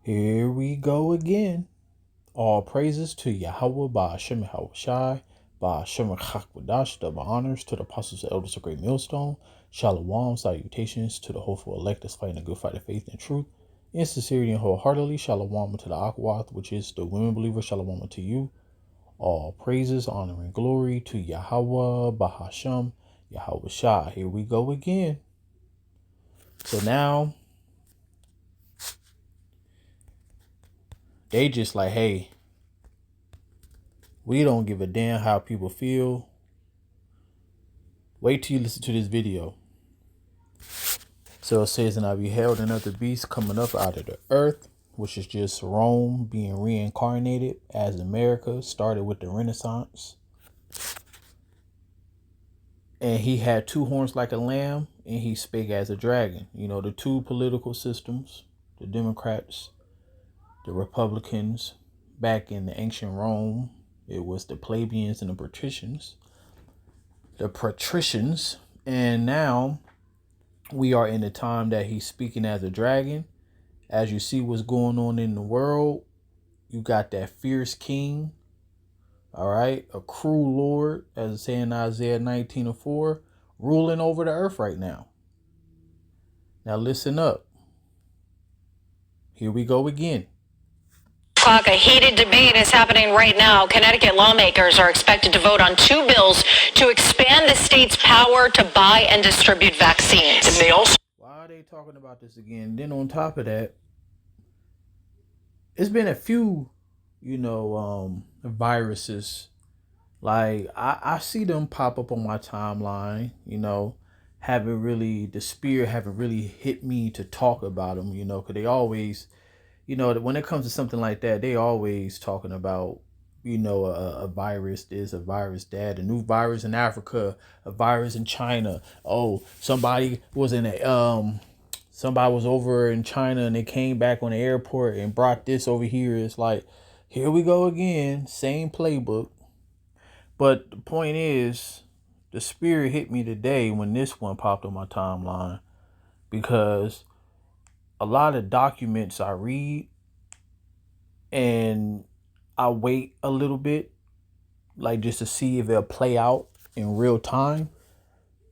Here we go again. All praises to Yahweh Ba'ashem Shai, Ba'ashem Chakwadash, double honors to the apostles and elders of Great Millstone. Shalom, salutations to the hopeful elect that's fighting a good fight of faith and truth. In sincerity and wholeheartedly, shalom to the Akwath, which is the women believer, shalom to you. All praises, honor, and glory to Yahweh Ba'ashem Yahweh Shai. Here we go again. So now, they just like, hey, we don't give a damn how people feel. Wait till you listen to this video. So it says, and I beheld another beast coming up out of the earth, which is just Rome being reincarnated as America started with the Renaissance. And he had two horns like a lamb, and he spake as a dragon. You know, the two political systems, the Democrats, the Republicans, back in the ancient Rome, it was the plebeians and the patricians. And now we are in the time that he's speaking as a dragon. As you see what's going on in the world, you got that fierce king, all right, a cruel lord, as it's saying in Isaiah 19:4, ruling over the earth right now. Now listen up. Here we go again. A heated debate is happening right now. Connecticut lawmakers are expected to vote on two bills to expand the state's power to buy and distribute vaccines. And they also... Why are they talking about this again? Then on top of that, it's been a few, viruses. Like, I see them pop up on my timeline, the spirit haven't really hit me to talk about them, because they always, when it comes to something like that, they always talking about, a virus this, a virus that, a new virus in Africa, a virus in China. Oh, somebody was over in China and they came back on the airport and brought this over here. It's like, here we go again, same playbook. But the point is, the spirit hit me today when this one popped on my timeline, because a lot of documents I read and I wait a little bit, like just to see if they'll play out in real time.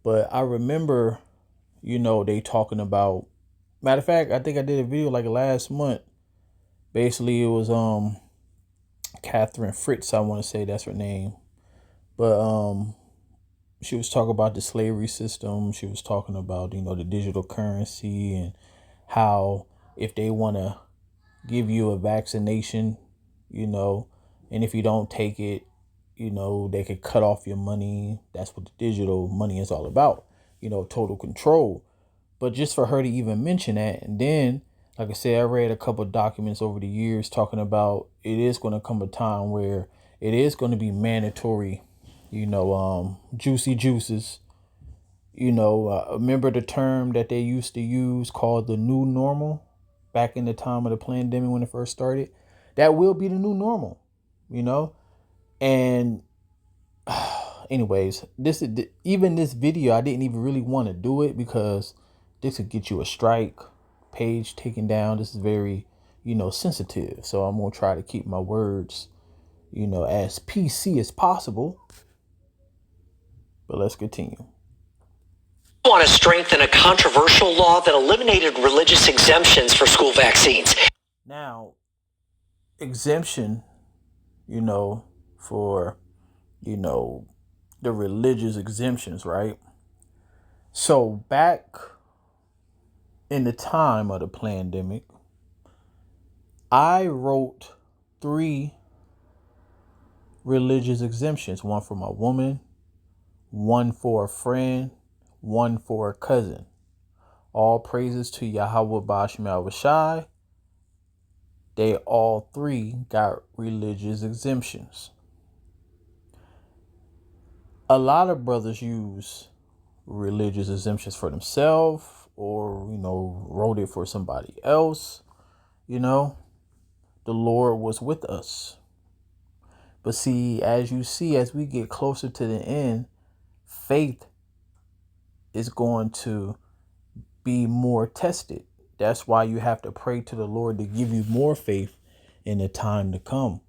But I remember, they talking about, matter of fact, I think I did a video like last month. Basically, it was Catherine Fritz, I want to say that's her name. But she was talking about the slavery system. She was talking about, the digital currency and how if they want to give you a vaccination, and if you don't take it, they could cut off your money. That's what the digital money is all about, total control. But just for her to even mention that, and then, like I said, I read a couple of documents over the years talking about it is going to come a time where it is going to be mandatory, juicy juices. Remember the term that they used to use called the new normal back in the time of the pandemic when it first started? That will be the new normal, And anyways, this video, I didn't even really want to do it because this could get you a strike, page taken down. This is very, sensitive. So I'm going to try to keep my words, as PC as possible. But let's continue. Want to strengthen a controversial law that eliminated religious exemptions for school vaccines. Now, exemption, for, the religious exemptions, right? So back in the time of the pandemic, I wrote 3 religious exemptions, one for my woman, one for a friend, one for a cousin. All praises to Yahweh Ba'ashem Shai. They all 3 got religious exemptions. A lot of brothers use religious exemptions for themselves or, wrote it for somebody else. The Lord was with us. But see, as we get closer to the end, faith is going to be more tested That's why you have to pray to the Lord to give you more faith in the time to come.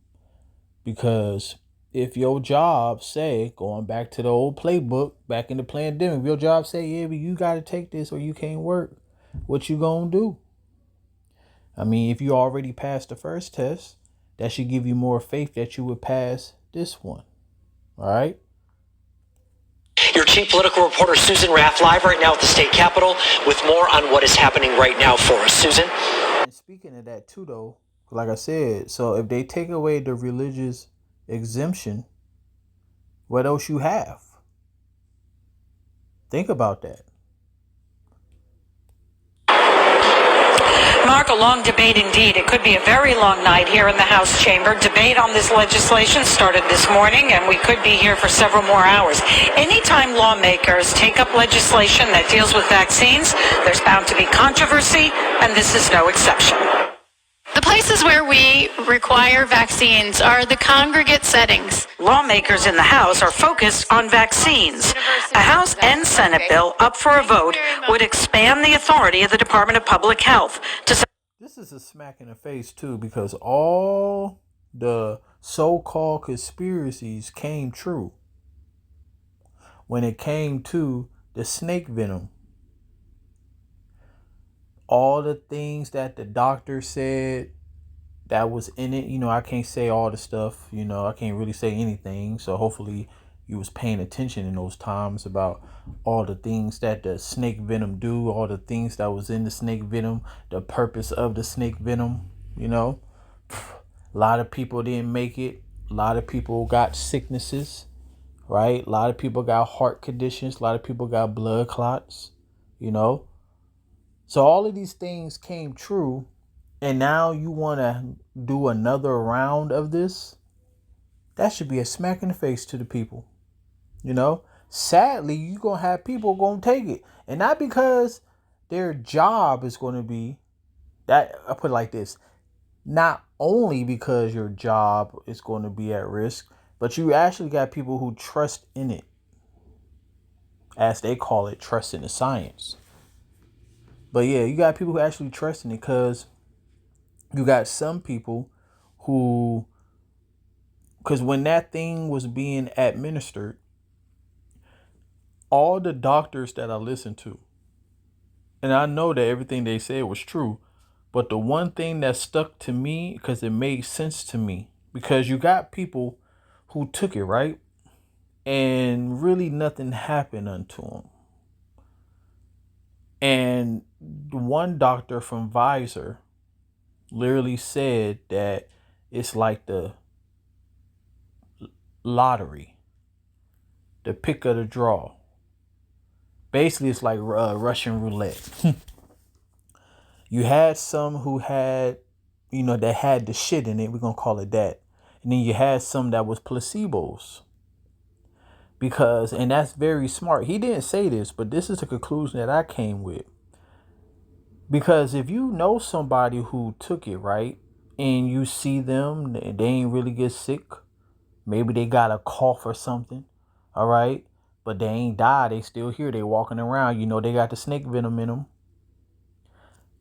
Because if your job say, going back to the old playbook, back in the pandemic, if your job say, yeah, but you got to take this or you can't work, what you gonna do? I mean, if you already passed the first test, that should give you more faith that you would pass this one. All right. Your chief political reporter, Susan Raff, live right now at the state capitol with more on what is happening right now for us. Susan? And speaking of that too, though, like I said, so if they take away the religious exemption, what else you have? Think about that. Mark, a long debate indeed. It could be a very long night here in the House chamber. Debate on this legislation started this morning, and we could be here for several more hours. Anytime lawmakers take up legislation that deals with vaccines, there's bound to be controversy, and this is no exception. The places where we require vaccines are the congregate settings. Lawmakers in the House are focused on vaccines. A House and Senate bill up for a vote would expand the authority of the Department of Public Health to... This is a smack in the face too, because all the so-called conspiracies came true when it came to the snake venom. All the things that the doctor said that was in it, I can't say all the stuff, I can't really say anything. So hopefully you was paying attention in those times about all the things that the snake venom do, all the things that was in the snake venom, the purpose of the snake venom, A lot of people didn't make it. A lot of people got sicknesses, right? A lot of people got heart conditions. A lot of people got blood clots, So all of these things came true, and now you want to do another round of this? That should be a smack in the face to the people. Sadly, you're going to have people going to take it. And not because their job is going to be, that. I put it like this, not only because your job is going to be at risk, but you actually got people who trust in it. As they call it, trust in the science. But yeah, you got people who actually trust in it, because you got some people who, because when that thing was being administered, all the doctors that I listened to, and I know that everything they said was true, but the one thing that stuck to me, because it made sense to me, because you got people who took it, right? And really nothing happened unto them. And one doctor from Pfizer literally said that it's like the lottery, the pick of the draw. Basically, it's like Russian roulette. You had some who had, that had the shit in it. We're going to call it that. And then you had some that was placebos. Because, and that's very smart. He didn't say this, but this is the conclusion that I came with. Because if you know somebody who took it, right, and you see them, they ain't really get sick. Maybe they got a cough or something, all right, but they ain't died. They still here. They walking around. They got the snake venom in them.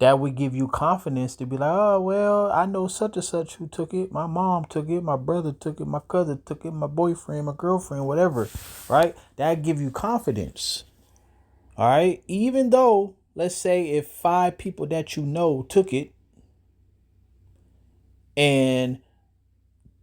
That would give you confidence to be like, oh, well, I know such and such who took it. My mom took it. My brother took it. My cousin took it. My boyfriend, my girlfriend, whatever, right? That give you confidence, all right? Even though, let's say if 5 people that took it and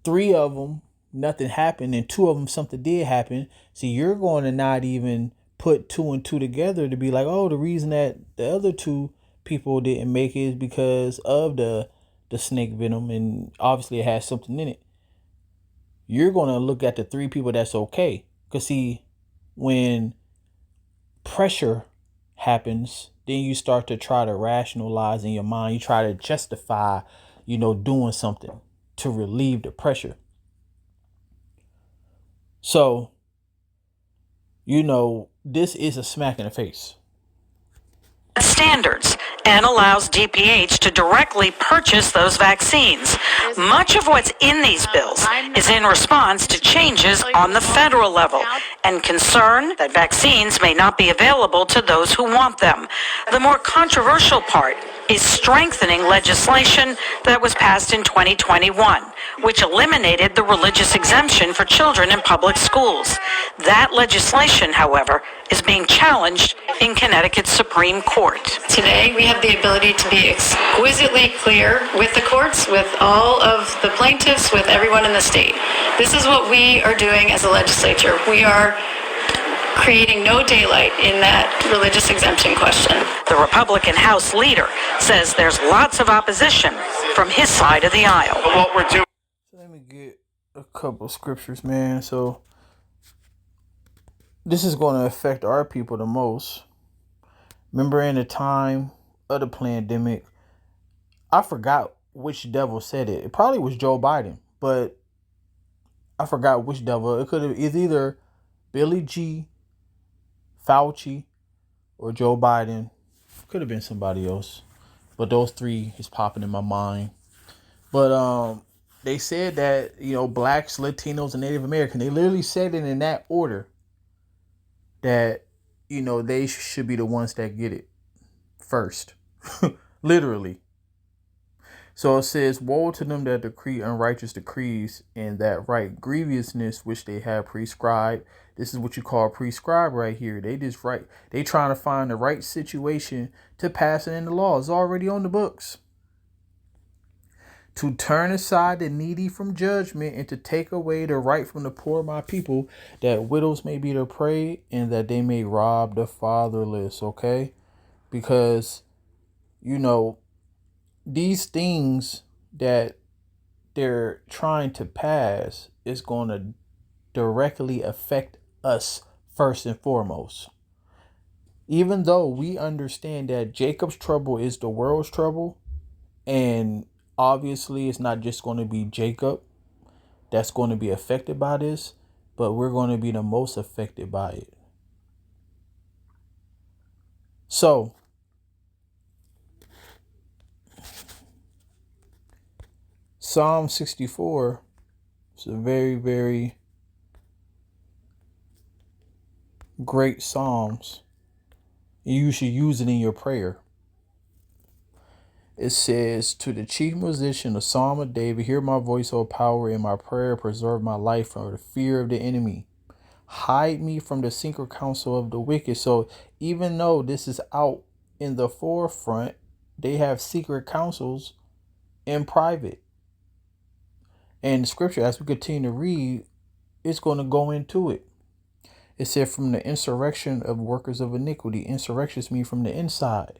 3 of them, nothing happened, and 2 of them, something did happen. See, you're going to not even put 2 and 2 together to be like, oh, the reason that the other 2 people didn't make it is because of the snake venom, and obviously it has something in it. You're going to look at the 3 people that's okay. Because see, when pressure happens, then you start to try to rationalize in your mind. You try to justify, doing something to relieve the pressure. So, this is a smack in the face. Standards and allows DPH to directly purchase those vaccines. Much of what's in these bills is in response to changes on the federal level and concern that vaccines may not be available to those who want them. The more controversial part is strengthening legislation that was passed in 2021, which eliminated the religious exemption for children in public schools. That legislation, however, is being challenged in Connecticut's Supreme Court. Today, we have the ability to be exquisitely clear with the courts, with all of the plaintiffs, with everyone in the state. This is what we are doing as a legislature. We are creating no daylight in that religious exemption question. The Republican House leader says there's lots of opposition from his side of the aisle. What we're doing. So let me get a couple scriptures, man. So this is going to affect our people the most. Remember in the time of the pandemic, I forgot which devil said it. It probably was Joe Biden, but I forgot which devil. It's either Billy G, Fauci, or Joe Biden. Could have been somebody else, but those three is popping in my mind. But they said that, blacks, Latinos, and Native American, they literally said it in that order that, they should be the ones that get it first. Literally. So it says, woe to them that decree unrighteous decrees, and that right grievousness which they have prescribed. This is what you call prescribed right here. They trying to find the right situation to pass it in the law. It's already on the books. To turn aside the needy from judgment, and to take away the right from the poor, my people, that widows may be their prey, and that they may rob the fatherless. Okay? Because, these things that they're trying to pass is going to directly affect us first and foremost. Even though we understand that Jacob's trouble is the world's trouble, and obviously it's not just going to be Jacob that's going to be affected by this, but we're going to be the most affected by it. So, Psalm 64 is a very, very great Psalms. You should use it in your prayer. It says, to the chief musician, a psalm of David, hear my voice, O power, in my prayer, preserve my life from the fear of the enemy. Hide me from the secret counsel of the wicked. So even though this is out in the forefront, they have secret counsels in private. And the scripture, as we continue to read, it's going to go into it. It said, from the insurrection of workers of iniquity. Insurrections mean from the inside.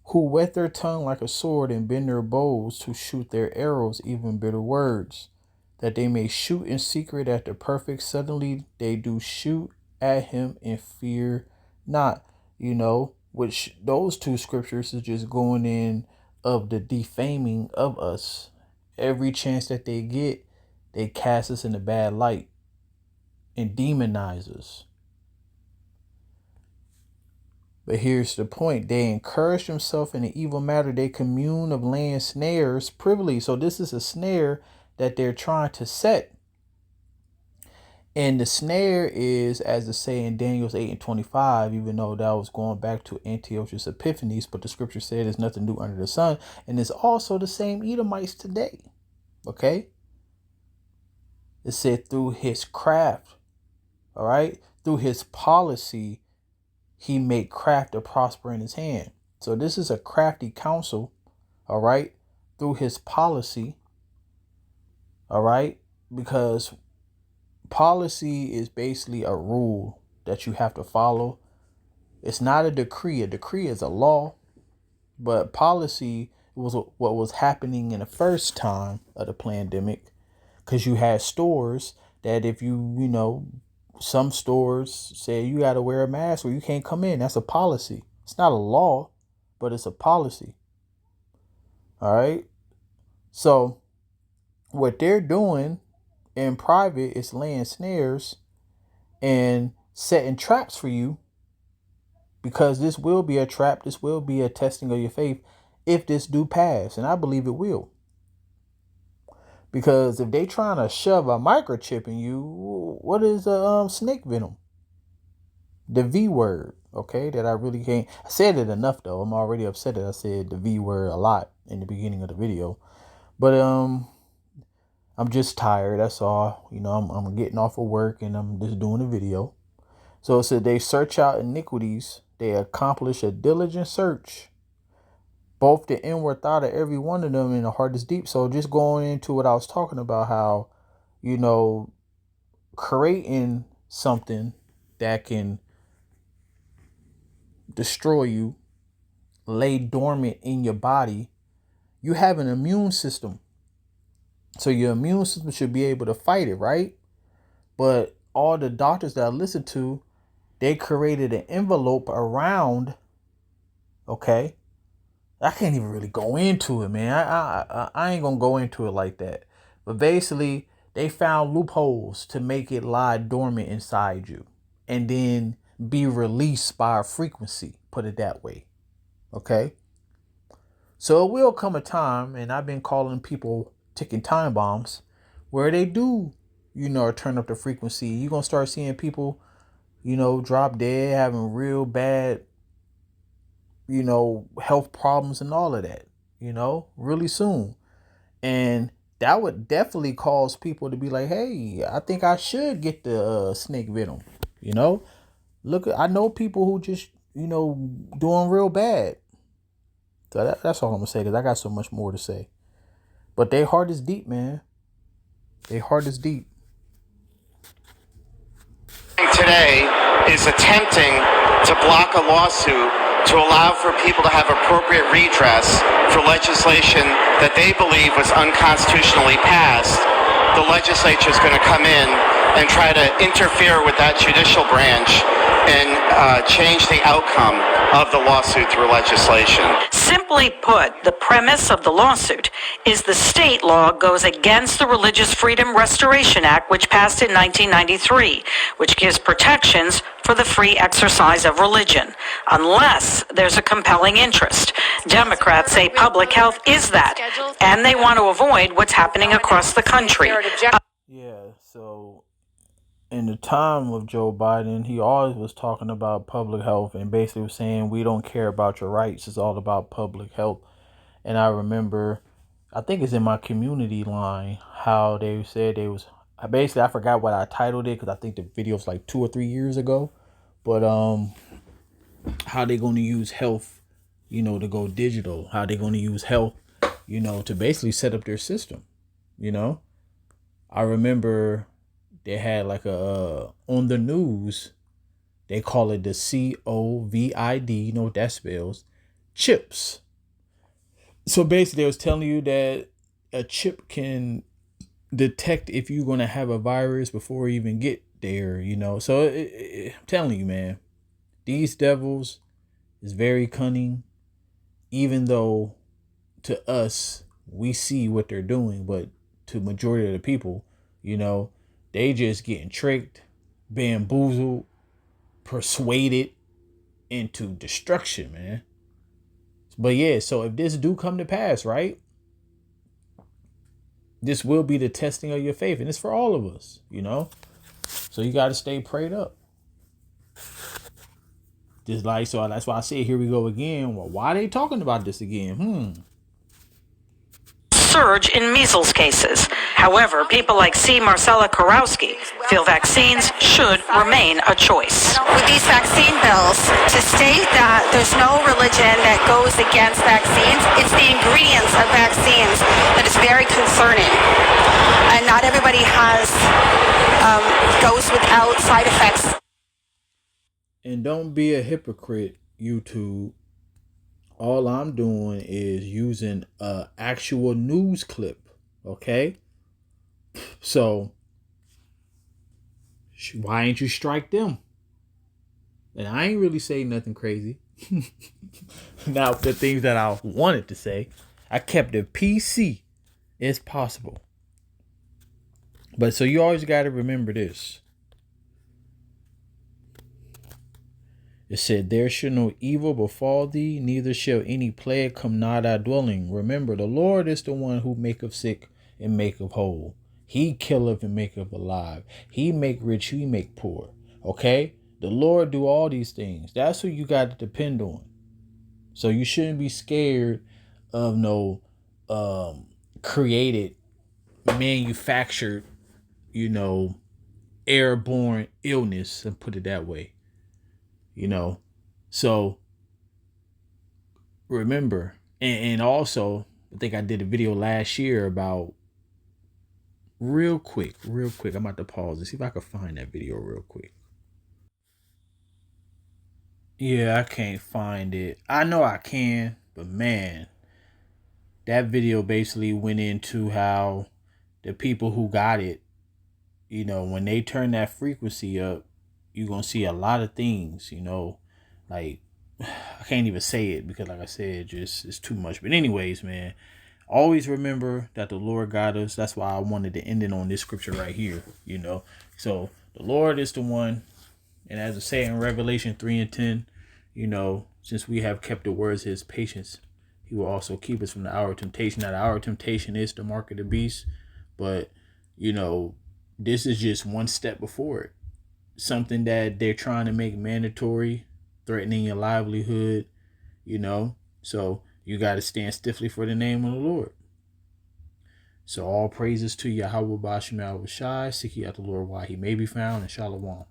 Who wet their tongue like a sword and bend their bows to shoot their arrows, even bitter words, that they may shoot in secret at the perfect. Suddenly they do shoot at him and fear not. Which those two scriptures is just going in of the defaming of us. Every chance that they get, they cast us in a bad light and demonize us. But here's the point. They encourage themselves in an evil matter. They commune of laying snares privily. So this is a snare that they're trying to set. And the snare is, as it say in Daniel 8:25, even though that was going back to Antiochus Epiphanes, but the scripture said there's nothing new under the sun. And it's also the same Edomites today. Okay? It said through his craft, all right? Through his policy, he made craft to prosper in his hand. So this is a crafty counsel, all right? Through his policy, all right? Because policy is basically a rule that you have to follow. It's not a decree. A decree is a law, but policy was what was happening in the first time of the pandemic, because you had stores that if some stores say you got to wear a mask or you can't come in. That's a policy. It's not a law, but it's a policy. All right. So what they're doing in private is laying snares and setting traps for you, because this will be a trap. This will be a testing of your faith if this do pass. And I believe it will. Because if they trying to shove a microchip in you, what is snake venom? The V word. okay, that I really can't. I said it enough though. I'm already upset that I said the V word a lot in the beginning of the video. But I'm just tired. That's all. You know, I'm getting off of work and I'm just doing a video. So it said they search out iniquities. They accomplish a diligent search. Both the inward thought of every one of them and the heart is deep. So just going into what I was talking about, how, you know, creating something that can destroy you, lay dormant in your body, you have an immune system. So your immune system should be able to fight it, right? But all the doctors that I listened to, they created an envelope around, okay? I can't even really go into it, man. I ain't gonna go into it like that. But basically, they found loopholes to make it lie dormant inside you and then be released by a frequency, put it that way. Okay? So it will come a time, and I've been calling people ticking time bombs, where they do, you know, turn up the frequency. You're going to start seeing people, you know, drop dead, having real bad, you know, health problems and all of that, you know, really soon. And that would definitely cause people to be like, hey, I think I should get the snake venom, you know. Look, I know people who just, you know, doing real bad. So that's all I'm going to say, because I got so much more to say. But their heart is deep, man. Their heart is deep. Today is attempting to block a lawsuit to allow for people to have appropriate redress for legislation that they believe was unconstitutionally passed. The legislature is going to come in and try to interfere with that judicial branch and change the outcome of the lawsuit through legislation. Simply put, the premise of the lawsuit is the state law goes against the Religious Freedom Restoration Act, which passed in 1993, which gives protections for the free exercise of religion, unless there's a compelling interest. Democrats say public health is that, and they want to avoid what's happening across the country. Yeah, so in the time of Joe Biden, he always was talking about public health and basically was saying, we don't care about your rights. It's all about public health. And I remember, I think it's in my community line, how they said they was, I forgot what I titled it, because I think the video was like 2 or 3 years ago. But how they going to use health, you know, to go digital. How they going to use health, you know, to basically set up their system, you know. I remember they had like on the news, they call it the COVID, you know what that spells, chips. So basically they was telling you that a chip can detect if you're going to have a virus before you even get there, you know. So I'm telling you, man, these devils is very cunning, even though to us, we see what they're doing, but to majority of the people, you know, they just getting tricked, bamboozled, persuaded into destruction, man. But yeah, so if this do come to pass, right, this will be the testing of your faith, and it's for all of us, you know. So you got to stay prayed up. Just like, so that's why I say, here we go again. Well, why are they talking about this again? Surge in measles cases. However, people like C. Marcella Kurowski feel vaccines should remain a choice. With these vaccine bills, to state that there's no religion that goes against vaccines, it's the ingredients of vaccines that is very concerning. And not everybody goes without side effects. And don't be a hypocrite, YouTube. All I'm doing is using an actual news clip, okay? So, why ain't you strike them? And I ain't really saying nothing crazy. Now, the things that I wanted to say, I kept it PC as possible. But so you always got to remember this. It said, there shall no evil befall thee, neither shall any plague come nigh thy dwelling. Remember, the Lord is the one who maketh sick and maketh whole. He killeth and maketh alive. He make rich, he make poor. Okay? The Lord do all these things. That's who you got to depend on. So you shouldn't be scared of no created, manufactured, airborne illness, and put it that way. So remember, and also, I think I did a video last year about real quick. I'm about to pause and see if I can find that video real quick. Yeah, I can't find it. I know I can, but man, that video basically went into how the people who got it, when they turn that frequency up, you're going to see a lot of things, like, I can't even say it because, like I said, just it's too much. But anyways, man, always remember that the Lord got us. That's why I wanted to end it on this scripture right here, So the Lord is the one. And as it say in Revelation 3:10, since we have kept the words of his patience, he will also keep us from the hour of temptation. Now, the hour of temptation is the mark of the beast. But, this is just one step before it. Something that they're trying to make mandatory, threatening your livelihood, So you got to stand stiffly for the name of the Lord. So all praises to Yahweh Bashim Al Shai, seek ye out the Lord while he may be found, and Shalom.